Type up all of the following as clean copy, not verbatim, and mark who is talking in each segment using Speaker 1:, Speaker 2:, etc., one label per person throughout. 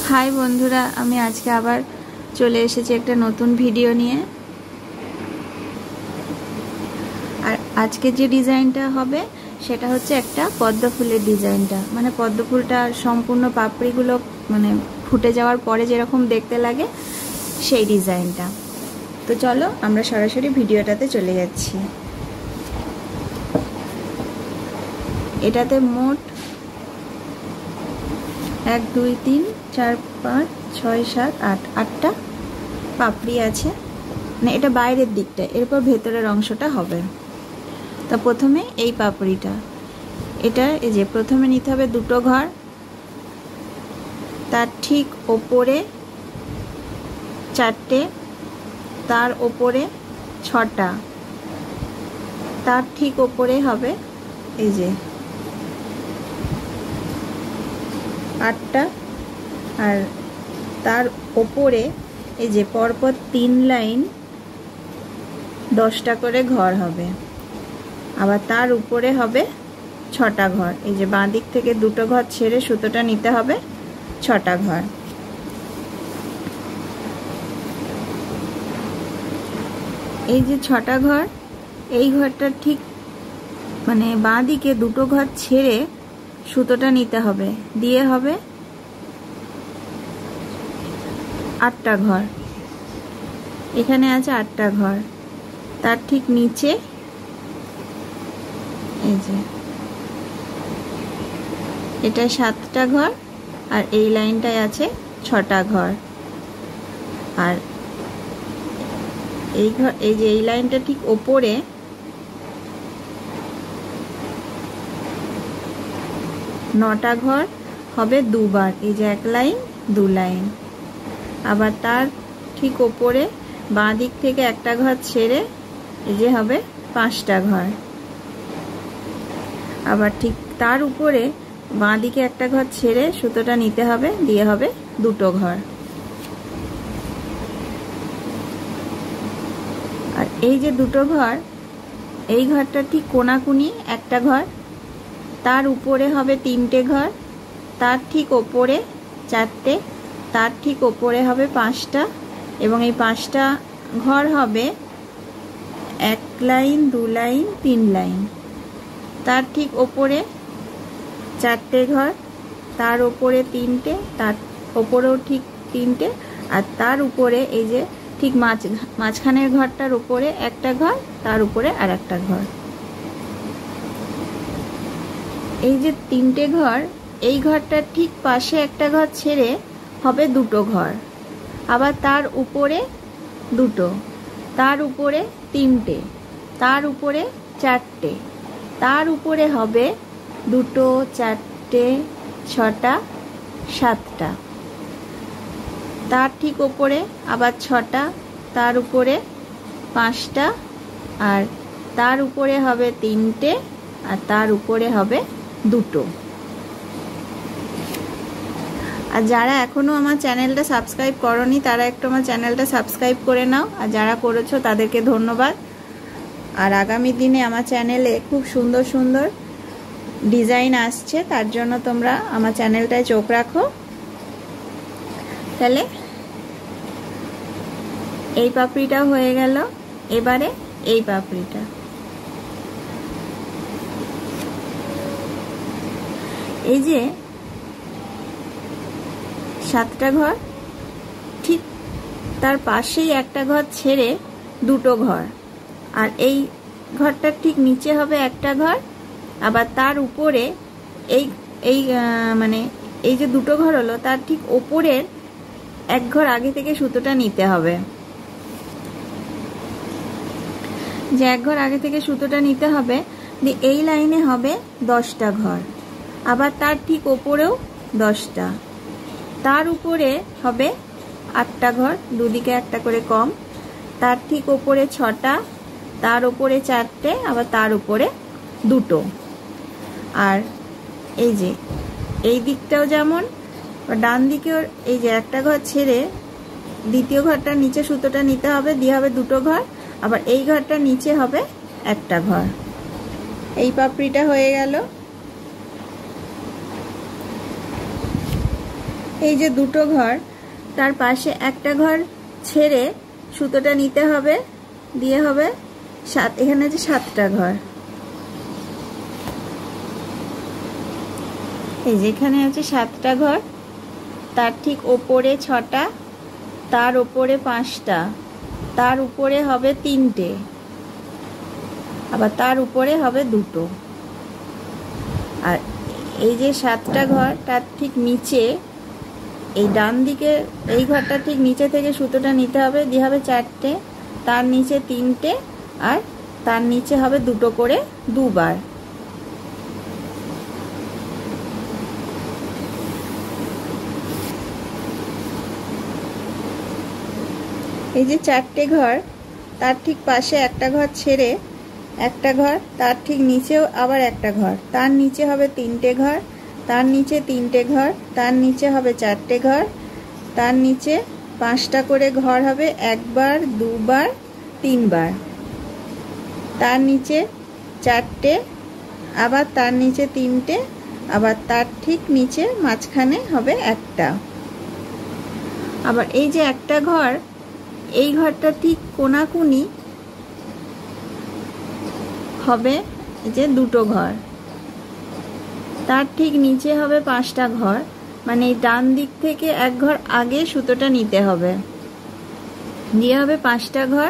Speaker 1: High बंधुरा आमी आज के आबार चले एसेछि एकटा नतून भिडियो निये। और आज के जे डिजाइनटा होबे सेटा होच्छे एकटा पद्म फुलेर डिजाइनटा, माने पद्म फुलटा सम्पूर्ण पापड़ीगुलो माने फुटे जाওয়ার परे जेरकम देखते लागे सेई डिजाइनटा। तो चलो आमरा सरासरि भिडियोटाते चले जाচ্ছি। एटाते मोट 1 2 3 4 5 6 7 8 आठटा पापड़ी आछे, মানে এটা বাইরের দিকটা, এরপর ভেতরের অংশটা হবে। তো প্রথমে এই পাপড়িটা, এটা এই যে প্রথমে নিতে হবে দুটো ঘর, তার ঠিক উপরে চারটে, তার উপরে ছটা, তার ঠিক উপরে হবে এই যে आठटा, और तार ओपरे এই যে পরপর 3 লাইন 10টা করে ঘর হবে। আবার তার উপরে হবে 6টা ঘর। এই যে বাঁ দিক থেকে দুটো ঘর ছেড়ে সুতোটা নিতে হবে 6টা ঘর। এই যে 6টা ঘর, এই ঘরটা ঠিক মানে বাঁ দিকে দুটো ঘর ছেড়ে সুতোটা নিতে হবে, দিয়ে হবে 8টা ঘর। এখানে আছে 8টা ঘর, তার ঠিক নিচে এই যে এটা 7টা ঘর, আর এই লাইনটায় আছে 6টা ঘর। আর এই ঘর এই যে এই লাইনটা ঠিক উপরে 9টা ঘর হবে দুবার, এই যে এক লাইন দু লাইন। আবার তার ঠিক উপরে বাঁ দিক থেকে একটা ঘর ছেড়ে এই যে হবে 5টা ঘর। আবার ঠিক তার উপরে বাঁ দিকে একটা ঘর ছেড়ে সুতোটা নিতে হবে, দিয়ে হবে দুটো ঘর। আর এই যে দুটো ঘর, এই ঘরটা ঠিক কোনাকুনি একটা ঘর, তার উপরে হবে 3টে ঘর, তার ঠিক উপরে 4টে, তার ঠিক উপরে হবে 5টা, এবং এই 5টা ঘর হবে 1 লাইন 2 লাইন 3 লাইন। তার ঠিক উপরে 4টে ঘর, তার উপরে 3টে, তার উপরেও ঠিক 3টে, আর তার উপরে এই যে ঠিক মাঝখানের ঘরটার উপরে একটা ঘর, তার উপরে আর একটা ঘর। এই যে 3টে ঘর, এই ঘরটার ঠিক পাশে একটা ঘর ছেড়ে হবে দুটো ঘর। আবার তার উপরে দুটো, তার উপরে 3টে, তার উপরে 4টে, তার উপরে হবে 2 4টে 6টা 7টা, তার ঠিক উপরে আবার 6টা, তার উপরে 5টা, আর তার উপরে হবে 3টে, আর তার উপরে হবে দুটো। আর যারা এখনো আমার চ্যানেলটা সাবস্ক্রাইব করনি তারা একটু আমার চ্যানেলটা সাবস্ক্রাইব করে নাও, আর যারা করেছো তাদেরকে ধন্যবাদ। আর আগামী দিনে আমার চ্যানেলে খুব সুন্দর সুন্দর ডিজাইন আসছে, তার জন্য তোমরা আমার চ্যানেলটায় চোখ রাখো। তাহলে এই পাপড়িটা হয়ে গেল, এবারে এই পাপড়িটা। এই যে 7টা ঘর, ঠিক তার পাশেই একটা ঘর ছেড়ে দুটো ঘর, আর এই ঘরটার ঠিক নিচে হবে একটা ঘর। আবার তার উপরে এই মানে এই যে দুটো ঘর হলো, তার ঠিক উপরের এক ঘর আগে থেকে সুতোটা নিতে হবে, যে এক ঘর আগে থেকে সুতোটা নিতে হবে। দিয়ে এই লাইনে হবে 10টা ঘর, আবার তার ঠিক উপরেও 10টা, তার উপরে হবে 8টা ঘর, দুদিকে একটা করে কম, তার ঠিক উপরে 6টা, তার উপরে 4টে, আবার তার উপরে দুটো। আর এই যে এই দিকটাও যেমন, ডান দিকেও এই যে একটা ঘর ছেড়ে দ্বিতীয় ঘরটার নিচে সুতোটা নিতে হবে, দিয়ে হবে দুটো ঘর। আবার এই ঘরটার নিচে হবে একটা ঘর। এই পাপড়িটা হয়ে গেল। এই যে দুটো ঘর, তার পাশে একটা ঘর ছেড়ে সুতোটা নিতে হবে, দিয়ে হবে 7, এখানে আছে 7টা ঘর। এই যেখানে আছে 7টা ঘর, তার ঠিক ওপরে 6টা, তার ওপরে 5টা, তার উপরে হবে 3টে, আবার তার উপরে হবে 2টো। আর এই যে 7টা ঘর, তার ঠিক নিচে এই ডান দিকে এই ঘরটা ঠিক নিচে থেকে সুতোটা নিতে হবে, দিয়ে হবে 4টে, তার নিচে 3টে, আর তার নিচে হবে 2টো করে 2বার। এই যে 4টে ঘর, তার ঠিক পাশে একটা ঘর ছেড়ে একটা ঘর, তার ঠিক নিচেও আবার একটা ঘর, তার নিচে হবে 3টে ঘর, তার নিচে 3টে ঘর, তার নিচে হবে 4টে ঘর, তার নিচে 5টা করে ঘর হবে, 1বার 2বার 3বার, তার নিচে 4টে, আবার তার নিচে 3টে, আবার তার ঠিক নিচে মাঝখানে হবে একটা। আবার এই যে একটা ঘর, এই ঘরটা ঠিক কোনাকুনি হবে এই যে 2টো ঘর, তার ঠিক নিচে হবে 5টা ঘর, মানে এই ডান দিক থেকে এক ঘর আগে সুতোটা নিতে হবে, দিয়ে হবে 5টা ঘর,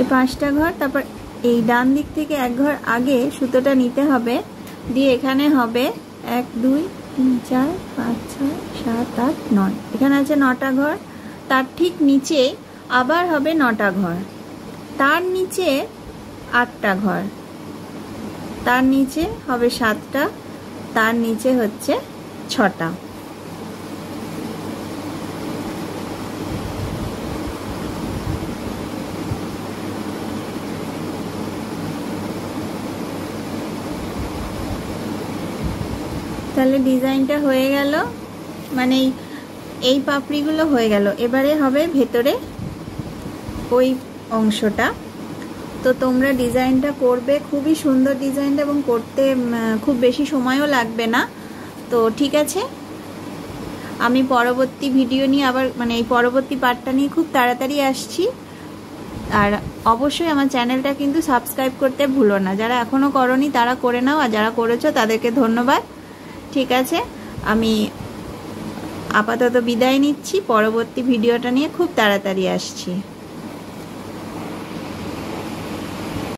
Speaker 1: এই 5টা ঘর, তারপর এই ডান দিক থেকে এক ঘর আগে সুতোটা নিতে হবে, দিয়ে এখানে হবে 1 2 3 4 5 6 7 8 9, এখানে আছে 9টা ঘর, তার ঠিক নিচে আবার হবে 9টা ঘর, তার নিচে 8টা ঘর, তার নিচে হবে 7টা, তার নিচে হচ্ছে 6টা। তাহলে ডিজাইনটা হয়ে গেল, মানে এই পাপড়িগুলো হয়ে গেল। এবারে হবে ভেতরে ওই অংশটা। তো তোমরা ডিজাইনটা করবে, খুবই সুন্দর ডিজাইনটা, এবং করতে খুব বেশি সময়ও লাগবে না। তো ঠিক আছে, আমি পরবর্তী ভিডিও নিয়ে আবার, মানে এই পরবর্তী পার্টটা নিয়ে খুব তাড়াতাড়ি আসছি। আর অবশ্যই আমার চ্যানেলটা কিন্তু সাবস্ক্রাইব করতে ভুলো না, যারা এখনও করোনি তারা করে নাও, আর যারা করেছো তাদেরকে ধন্যবাদ। ঠিক আছে, আমি আপাতত বিদায় নিচ্ছি, পরবর্তী ভিডিওটা নিয়ে খুব তাড়াতাড়ি আসছি।